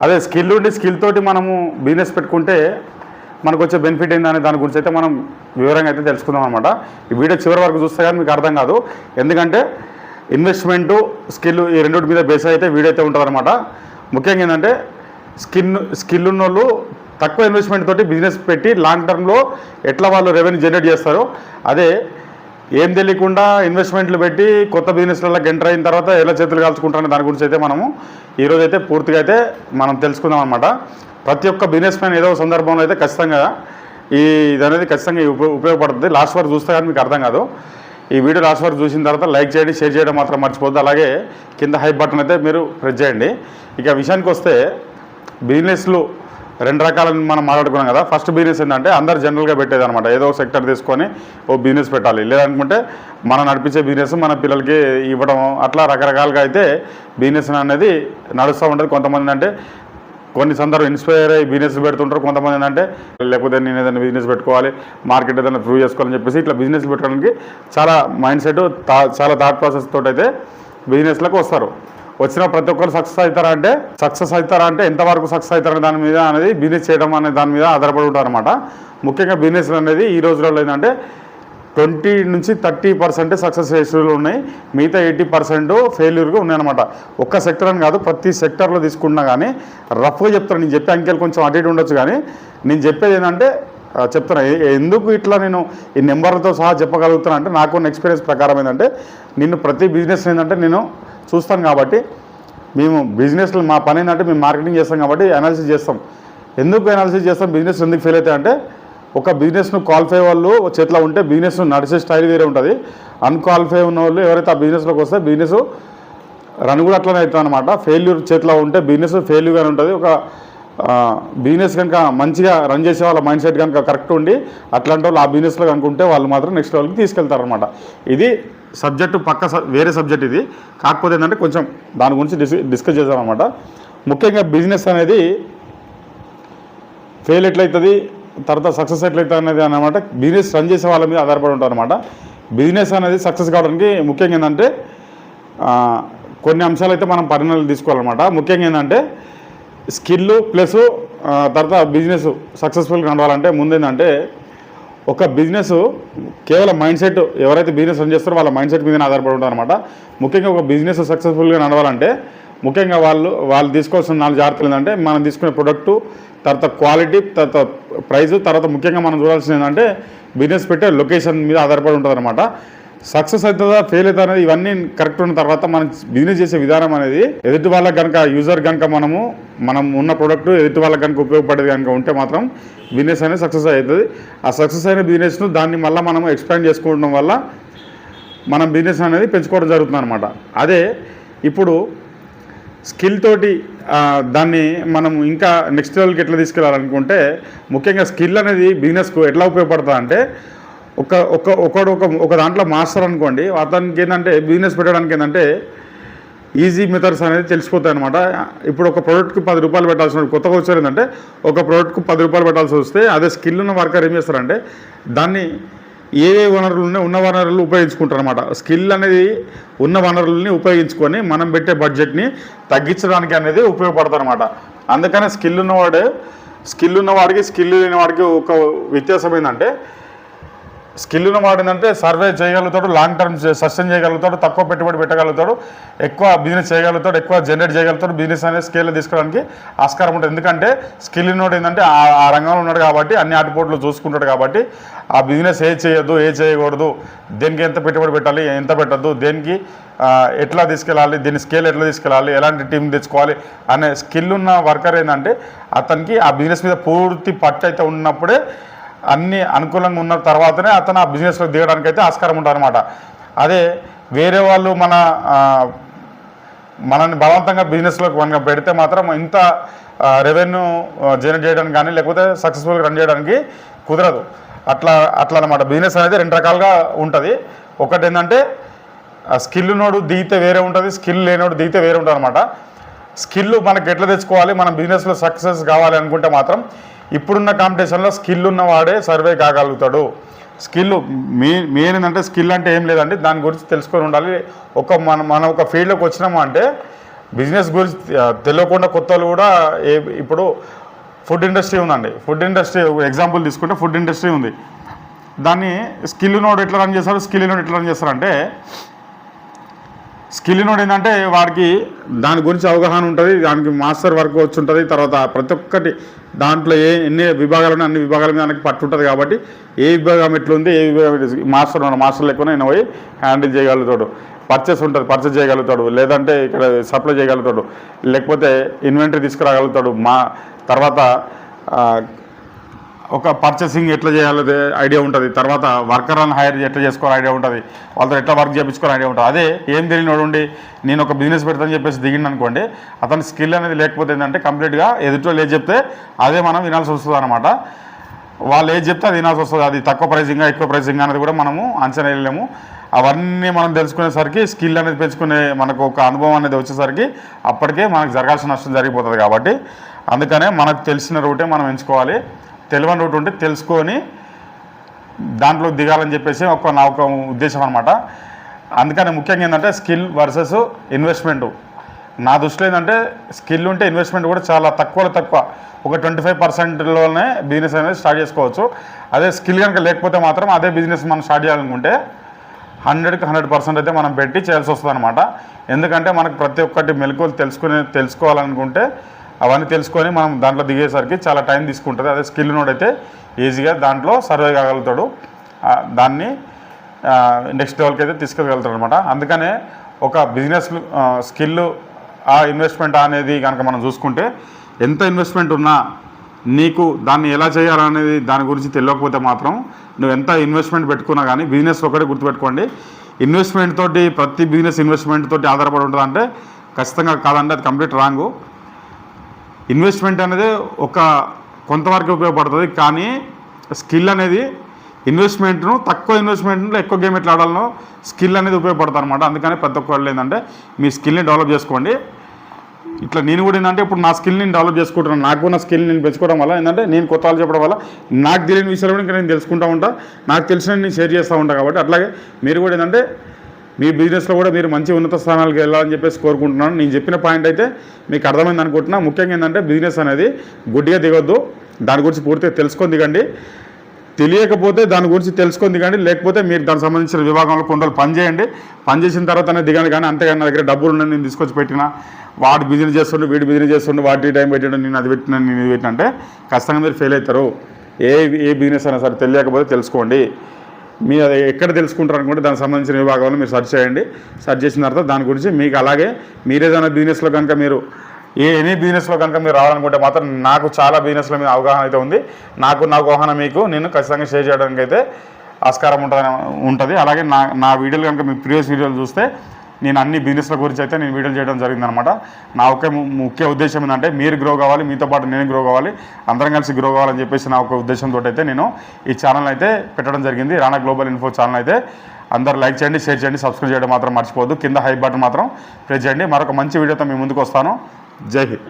అదే స్కిల్ ఉండి స్కిల్ తోటి మనము బిజినెస్ పెట్టుకుంటే మనకు వచ్చే బెనిఫిట్ ఏందనే దాని గురించి అయితే మనం వివరంగా అయితే తెలుసుకుందాం అనమాట. ఈ వీడియో చివరి వరకు చూస్తే కానీ మీకు అర్థం కాదు. ఎందుకంటే ఇన్వెస్ట్మెంటు స్కిల్ ఈ రెండింటి మీద బేస్ అయితే వీడియో అయితే ఉంటుందన్నమాట. ముఖ్యంగా ఏంటంటే స్కిల్ ఉన్న వాళ్ళు తక్కువ ఇన్వెస్ట్మెంట్ తోటి బిజినెస్ పెట్టి లాంగ్ టర్మ్లో ఎట్లా వాళ్ళు రెవెన్యూ జనరేట్ చేస్తారో, అదే ఏం తెలియకుండా ఇన్వెస్ట్మెంట్లు పెట్టి కొత్త బిజినెస్లలో ఎంటర్ అయిన తర్వాత ఎలా చేతులు కాల్చుకుంటారనే దాని గురించి అయితే మనము ఈరోజు అయితే పూర్తిగా అయితే మనం తెలుసుకుందాం అనమాట. ప్రతి ఒక్క బిజినెస్ మ్యాన్ ఏదో సందర్భంలో అయితే ఖచ్చితంగా ఇది అనేది ఖచ్చితంగా ఉపయోగపడుతుంది. లాస్ట్ వరకు చూస్తే కానీ మీకు అర్థం కాదు. ఈ వీడియో లాస్ట్ వరకు చూసిన తర్వాత లైక్ చేయండి, షేర్ చేయడం మాత్రం మర్చిపోద్దు. అలాగే కింద హైప్ బటన్ అయితే మీరు ప్రెస్ చేయండి. ఇక విషయానికి వస్తే బిజినెస్లు రెండు రకాలని మనం మాట్లాడుకున్నాం కదా. ఫస్ట్ బిజినెస్ ఏంటంటే అందరు జనరల్గా పెట్టేది అనమాట. ఏదో సెక్టర్ తీసుకొని ఓ బిజినెస్ పెట్టాలి, లేదనుకుంటే మనం నడిపించే బిజినెస్ మన పిల్లలకి ఇవ్వడం, అట్లా రకరకాలుగా అయితే బిజినెస్ అనేది నడుస్తూ ఉంటుంది. కొంతమంది అంటే కొన్ని సందర్భం ఇన్స్పైర్ అయ్యి బిజినెస్ పెడుతుంటారు. కొంతమంది ఏంటంటే లేకపోతే నేను ఏదైనా బిజినెస్ పెట్టుకోవాలి, మార్కెట్ ఏదైనా ప్రూవ్ చేసుకోవాలని చెప్పేసి ఇట్లా బిజినెస్ పెట్టడానికి చాలా మైండ్ సెట్, చాలా థాట్ ప్రాసెస్ తోటి అయితే బిజినెస్లకు వస్తారు. వచ్చిన ప్రతి ఒక్కరు సక్సెస్ అవుతారా అంటే ఎంతవరకు సక్సెస్ అవుతారనే దాని మీద అనేది బిజినెస్ చేయడం అనే దాని మీద ఆధారపడి ఉంటారు అనమాట. ముఖ్యంగా బిజినెస్లు అనేది ఈ రోజులలో ఏంటంటే 20 నుంచి 30% సక్సెస్ రేషియోలు ఉన్నాయి, మిగతా 80% ఫెయిల్యూర్గా ఉన్నాయన్నమాట. ఒక్క సెక్టర్ అని కాదు, ప్రతి సెక్టర్లో తీసుకున్నా కానీ రఫ్గా చెప్తాను. నేను చెప్పే అంకెలు కొంచెం అటు ఇటు ఉండొచ్చు, కానీ నేను చెప్పేది ఏంటంటే చెప్తున్నా. ఎందుకు ఇట్లా నేను ఈ నెంబర్లతో సహా చెప్పగలుగుతున్నా అంటే నాకున్న ఎక్స్పీరియన్స్ ప్రకారం ఏంటంటే ప్రతి బిజినెస్ ఏంటంటే నేను చూస్తాను కాబట్టి, మేము బిజినెస్లో మా పని ఏంటంటే మేము మార్కెటింగ్ చేస్తాం కాబట్టి అనాలిసిస్ చేస్తాం. ఎందుకు అనాలిసిస్ చేస్తాం, బిజినెస్ ఎందుకు ఫెయిల్ అవుతాయంటే ఒక బిజినెస్ను క్వాలిఫై వాళ్ళు చేతిలో ఉంటే బిజినెస్ నడిచే స్టైల్ వేరే ఉంటుంది. అన్క్వాలిఫై ఉన్న వాళ్ళు ఎవరైతే ఆ బిజినెస్లోకి వస్తే బిజినెస్ రన్ కూడా అట్లనే అవుతుంది అనమాట. ఫెయిల్యూర్ చేతిలో ఉంటే బిజినెస్ ఫెయిల్యూర్గానే ఉంటుంది. ఒక బిజినెస్ కనుక మంచిగా రన్ చేసే వాళ్ళ మైండ్ సెట్ కనుక కరెక్ట్ ఉండి అట్లాంటి వాళ్ళు ఆ బిజినెస్లో కనుకుంటే వాళ్ళు మాత్రం నెక్స్ట్ లెవెల్కి తీసుకెళ్తారనమాట. ఇది సబ్జెక్టు వేరే సబ్జెక్ట్ ఇది. కాకపోతే ఏంటంటే కొంచెం దాని గురించి డిస్కస్ చేద్దామన్నమాట. ముఖ్యంగా బిజినెస్ అనేది ఫెయిల్ ఎట్లయితుంది, తర్వాత సక్సెస్ ఎట్లయితుంది అనేది అన్నమాట బిజినెస్ రన్ చేసే వాళ్ళ మీద ఆధారపడి ఉంటుంది అనమాట. బిజినెస్ అనేది సక్సెస్ కావడానికి ముఖ్యంగా ఏంటంటే కొన్ని అంశాలు అయితే మనం పరిగణనలు తీసుకోవాలన్నమాట. ముఖ్యంగా ఏంటంటే స్కిల్ ప్లస్ తర్వాత బిజినెస్ సక్సెస్ఫుల్గా నడవాలంటే ముందు ఏంటంటే ఒక బిజినెస్ కేవలం మైండ్ సెట్, ఎవరైతే బిజినెస్ రన్ చేస్తారో వాళ్ళ మైండ్ సెట్ మీదనే ఆధారపడి ఉంటారు అనమాట. ముఖ్యంగా ఒక బిజినెస్ సక్సెస్ఫుల్గా నడవాలంటే ముఖ్యంగా వాళ్ళు తీసుకోవాల్సిన 4 జాగ్రత్తలు ఏంటంటే మనం తీసుకునే ప్రొడక్టు, తర్వాత క్వాలిటీ, తర్వాత ప్రైస్, తర్వాత ముఖ్యంగా మనం చూడాల్సింది ఏంటంటే బిజినెస్ పెట్టే లొకేషన్ మీద ఆధారపడి ఉంటుంది అనమాట. సక్సెస్ అవుతుందా ఫెయిల్ అవుతుందా అనేది ఇవన్నీ కరెక్ట్ ఉన్న తర్వాత మనం బిజినెస్ చేసే విధానం అనేది ఎదుటి వాళ్ళకి కనుక యూజర్ కనుక మనం ఉన్న ప్రోడక్ట్ ఎదుటి వాళ్ళకి కనుక ఉపయోగపడేది కనుక ఉంటే మాత్రం బిజినెస్ అనేది సక్సెస్ అవుతుంది. ఆ సక్సెస్ అయిన బిజినెస్ను దాన్ని మళ్ళీ మనం ఎక్స్పాండ్ చేసుకోవడం వల్ల మనం బిజినెస్ అనేది పెంచుకోవడం జరుగుతుంది అనమాట. అదే ఇప్పుడు స్కిల్ తోటి దాన్ని మనం ఇంకా నెక్స్ట్ లెవెల్కి ఎట్లా తీసుకెళ్ళాలనుకుంటే ముఖ్యంగా స్కిల్ అనేది బిజినెస్కు ఎట్లా ఉపయోగపడుతుంది అంటే ఒక దాంట్లో మాస్టర్ అనుకోండి, అతనికి ఏంటంటే బిజినెస్ పెట్టడానికి ఏంటంటే ఈజీ మెథడ్స్ అనేది తెలిసిపోతాయి అనమాట. ఇప్పుడు ఒక ప్రోడక్ట్కి 10 రూపాయలు పెట్టాల్సిన కొత్తగా వచ్చారు ఏంటంటే ఒక ప్రోడక్ట్కు 10 రూపాయలు పెట్టాల్సి వస్తే అదే స్కిల్ ఉన్న వర్కర్ ఏం చేస్తారంటే దాన్ని ఏ వనరులు ఉన్నాయి ఉన్న వనరులు ఉపయోగించుకుంటారు అనమాట. స్కిల్ అనేది ఉన్న వనరులని ఉపయోగించుకొని మనం పెట్టే బడ్జెట్ని తగ్గించడానికి అనేది ఉపయోగపడతారు అనమాట. అందుకనే స్కిల్ ఉన్నవాడికి స్కిల్ లేని వాడికి ఒక వ్యత్యాసం ఏంటంటే స్కిల్ ఉన్నవాడు ఏంటంటే సర్వే చేయగలుగుతాడు, లాంగ్ టర్మ్ సస్టైన్ చేయగలుగుతాడు, తక్కువ పెట్టుబడి పెట్టగలుగుతాడు, ఎక్కువ బిజినెస్ చేయగలుగుతాడు, ఎక్కువ జనరేట్ చేయగలుగుతాడు. బిజినెస్ అనేది స్కేల్లో తీసుకోవడానికి ఆస్కారం ఉంటుంది. ఎందుకంటే స్కిల్ ఉన్నోడు ఏంటంటే ఆ రంగంలో ఉన్నాడు కాబట్టి అన్ని ఆటుపోట్లు చూసుకుంటాడు కాబట్టి ఆ బిజినెస్ ఏ చేయొద్దు, ఏ చేయకూడదు, దేనికి ఎంత పెట్టుబడి పెట్టాలి, ఎంత పెట్టద్దు, దేనికి ఎట్లా తీసుకెళ్ళాలి, దీని స్కేల్ ఎట్లా తీసుకెళ్ళాలి, ఎలాంటి టీం తెచ్చుకోవాలి అనే స్కిల్ ఉన్న వర్కర్ ఏంటంటే అతనికి ఆ బిజినెస్ మీద పూర్తి పట్టు అయితే ఉన్నప్పుడే అన్ని అనుకూలంగా ఉన్న తర్వాతనే అతను ఆ బిజినెస్లో దిగడానికి అయితే ఆస్కారం ఉంటుంది అనమాట. అదే వేరే వాళ్ళు మనల్ని బలవంతంగా బిజినెస్లోకి మనకు పెడితే మాత్రం ఇంత రెవెన్యూ జనరేట్ చేయడానికి కానీ లేకపోతే సక్సెస్ఫుల్గా రన్ చేయడానికి కుదరదు. అట్లా అనమాట. బిజినెస్ అనేది 2 రకాలుగా ఉంటుంది. ఒకటి ఏంటంటే స్కిల్ ఉన్నోడు దిగితే వేరే ఉంటుంది, స్కిల్ లేనోడు దిగితే వేరే ఉంటుంది అనమాట. స్కిల్ మనకి ఎట్లా తెచ్చుకోవాలి, మనం బిజినెస్లో సక్సెస్ కావాలి అనుకుంటే మాత్రం ఇప్పుడున్న కాంపిటీషన్లో స్కిల్ ఉన్నవాడే సర్వే కాగలుగుతాడు. స్కిల్ మెయిన్ ఏంటంటే స్కిల్ అంటే ఏం లేదండి, దాని గురించి తెలుసుకొని ఉండాలి. మనం ఒక ఫీల్డ్లోకి వచ్చినాము అంటే బిజినెస్ గురించి తెలియకుండా కొత్త వాళ్ళు కూడా ఇప్పుడు ఫుడ్ ఇండస్ట్రీ ఉందండి. ఫుడ్ ఇండస్ట్రీ ఎగ్జాంపుల్ తీసుకుంటే ఫుడ్ ఇండస్ట్రీ ఉంది. దాన్ని స్కిల్ నోడ్ ఎట్లా రన్ చేస్తారు, స్కిల్ నోడ్ ఎట్లా రన్ చేస్తారంటే, స్కిల్ నోడ్ ఏంటంటే వాడికి దాని గురించి అవగాహన ఉంటుంది, దానికి మాస్టర్ వర్క్ వచ్చి ఉంటుంది. తర్వాత ప్రతి ఒక్కటి దాంట్లో ఎన్ని విభాగాలు ఉన్నాయి అన్ని విభాగాల మీద దానికి పట్టు ఉంటుంది. కాబట్టి ఏ విభాగం ఎట్లుంది, ఏ విభాగం మాస్టర్ లేకుండా నేను పోయి హ్యాండిల్ చేయగలుగుతాడు. పర్చేస్ ఉంటుంది, పర్చేస్ చేయగలుగుతాడు. లేదంటే ఇక్కడ సప్లై చేయగలుగుతాడు, లేకపోతే ఇన్వెంటరీ తీసుకురాగలుగుతాడు. తర్వాత ఒక పర్చేసింగ్ ఎట్లా చేయాలో ఐడియా ఉంటుంది. తర్వాత వర్కర్లను హైర్ ఎట్లా చేసుకోవాలి ఐడియా ఉంటుంది. వాళ్ళతో ఎట్లా వర్క్ చేయించుకోవాలి ఐడియా ఉంటుంది. అదే ఏం తెలియనివాడు ఉండి నేను ఒక బిజినెస్ పెడతానని చెప్పేసి దిగిండి అనుకోండి, అతని స్కిల్ అనేది లేకపోతే ఏంటంటే కంప్లీట్గా ఎదుటోళ్ళు ఏది చెప్తే అదే మనం వినాల్సి వస్తుంది అనమాట. వాళ్ళు ఏది చెప్తే అది వినాల్సి వస్తుంది. అది తక్కువ ప్రైసింగా ఎక్కువ ప్రైసింగ్ అనేది కూడా మనము అంచనా వేయలేము. అవన్నీ మనం తెలుసుకునేసరికి స్కిల్ అనేది పెంచుకునే మనకు ఒక అనుభవం అనేది వచ్చేసరికి అప్పటికే మనకు జరగాల్సిన నష్టం జరిగిపోతుంది. కాబట్టి అందుకనే మనకు తెలిసిన రూటే మనం ఎంచుకోవాలి. తెలియని రూట్ ఉంటే తెలుసుకొని దాంట్లో దిగాలని చెప్పేసి నా ఒక ఉద్దేశం అనమాట. అందుకని ముఖ్యంగా ఏంటంటే స్కిల్ వర్సెస్ ఇన్వెస్ట్మెంటు. నా దృష్టిలో ఏంటంటే స్కిల్ ఉంటే ఇన్వెస్ట్మెంట్ కూడా చాలా తక్కువలో తక్కువ, ఒక 25%లోనే బిజినెస్ అనేది స్టార్ట్ చేసుకోవచ్చు. అదే స్కిల్ కనుక లేకపోతే మాత్రం అదే బిజినెస్ మనం స్టార్ట్ చేయాలనుకుంటే 100కి 100% అయితే మనం పెట్టి చేయాల్సి వస్తుంది అనమాట. ఎందుకంటే మనకు ప్రతి ఒక్కటి మెలకువలు తెలుసుకోవాలనుకుంటే అవన్నీ తెలుసుకొని మనం దాంట్లో దిగేసరికి చాలా టైం తీసుకుంటుంది. అదే స్కిల్ నోడ్ అయితే ఈజీగా దాంట్లో సర్వే కాగలుగుతాడు, దాన్ని నెక్స్ట్ లెవెల్కి అయితే తీసుకెళ్ళగలుగుతాడు అనమాట. అందుకనే ఒక బిజినెస్ స్కిల్ ఆ ఇన్వెస్ట్మెంట్ అనేది కనుక మనం చూసుకుంటే ఎంత ఇన్వెస్ట్మెంట్ ఉన్నా నీకు దాన్ని ఎలా చేయాలనేది దాని గురించి తెలియకపోతే మాత్రం నువ్వు ఎంత ఇన్వెస్ట్మెంట్ పెట్టుకున్నా కానీ బిజినెస్ ఒకటి గుర్తుపెట్టుకోండి, ఇన్వెస్ట్మెంట్ తోటి ప్రతి బిజినెస్ ఇన్వెస్ట్మెంట్ తోటి ఆధారపడి ఉంటుంది అంటే ఖచ్చితంగా కాదంటే అది కంప్లీట్ రాంగు. ఇన్వెస్ట్మెంట్ అనేది ఒక కొంతవరకు ఉపయోగపడుతుంది, కానీ స్కిల్ అనేది ఇన్వెస్ట్మెంట్ను తక్కువ ఇన్వెస్ట్మెంట్లో ఎక్కువ గేమ్ ఎట్లా ఆడాలనో స్కిల్ అనేది ఉపయోగపడుతుంది అనమాట. అందుకని ప్రతి ఒక్కళ్ళు ఏంటంటే మీ స్కిల్ని డెవలప్ చేసుకోండి. ఇట్లా నేను కూడా ఏంటంటే ఇప్పుడు నా స్కిల్ని డెవలప్ చేసుకుంటున్నాను. నాకు నా స్కిల్ నేను పెంచుకోవడం వల్ల ఏంటంటే నేను కొత్త వాళ్ళు చెప్పడం వల్ల నాకు తెలియని విషయాలు కూడా ఇంకా నేను తెలుసుకుంటూ ఉంటా, నాకు తెలిసిన నేను షేర్ చేస్తూ ఉంటాను. కాబట్టి అట్లాగే మీరు కూడా ఏంటంటే మీ బిజినెస్లో కూడా మీరు మంచి ఉన్నత స్థానాలకు వెళ్ళాలని చెప్పేసి కోరుకుంటున్నాను. నేను చెప్పిన పాయింట్ అయితే మీకు అర్థమైంది అనుకుంటున్నా. ముఖ్యంగా ఏంటంటే బిజినెస్ అనేది గుడ్డిగా దిగొద్దు, దాని గురించి పూర్తిగా తెలుసుకొని దిగండి. తెలియకపోతే దాని గురించి తెలుసుకొని దిగండి, లేకపోతే మీరు దానికి సంబంధించిన విభాగంలో కొన్ని రోజులు పనిచేయండి. పనిచేసిన తర్వాతనే దిగండి. కానీ అంతేగాని నా దగ్గర డబ్బులు ఉన్నాయి నేను తీసుకొచ్చి పెట్టినా, వాడు బిజినెస్ చేస్తుండే వీడు బిజినెస్ చేస్తుండే, వాటి టైం పెట్టాడు నేను అది పెట్టినా నేను ఇది పెట్టినా అంటే ఖచ్చితంగా మీరు ఫెయిల్ అవుతారు. ఏ బిజినెస్ అయినా సరే తెలియకపోతే తెలుసుకోండి. మీరు అది ఎక్కడ తెలుసుకుంటారు అనుకుంటే దానికి సంబంధించిన విభాగంలో మీరు సెర్చ్ చేయండి. సెర్చ్ చేసిన తర్వాత దాని గురించి మీకు అలాగే మీరేదైనా బిజినెస్లో కనుక మీరు ఎనీ బిజినెస్లో కనుక మీరు రావాలనుకుంటే మాత్రం నాకు చాలా బిజినెస్ల మీద అవగాహన అయితే ఉంది. నా అవగాహన మీకు నేను ఖచ్చితంగా షేర్ చేయడానికి అయితే ఆస్కారం ఉంటుంది. అలాగే నా వీడియోలు కనుక మీ ప్రీవియస్ వీడియోలు చూస్తే నేను అన్ని బిజినెస్ల గురించి అయితే నేను వీడియోలు చేయడం జరిగిందనమాట. నా ముఖ్య ఉద్దేశం ఏంటంటే మీరు గ్రో కావాలి, మీతో పాటు నేను గ్రో కావాలి, అందరం కలిసి గ్రో కావాలని చెప్పేసి నా ఒక ఉద్దేశంతో అయితే నేను ఈ ఛానల్ అయితే పెట్టడం జరిగింది. రానా గ్లోబల్ ఇన్ఫో ఛానల్ అయితే అందరూ లైక్ చేయండి, షేర్ చేయండి, సబ్స్క్రైబ్ చేయడం మాత్రం మర్చిపోవద్దు. కింద హై బటన్ మాత్రం ప్రెస్ చేయండి. మరొక మంచి వీడియోతో మీ ముందుకు వస్తాను. జై హింద్.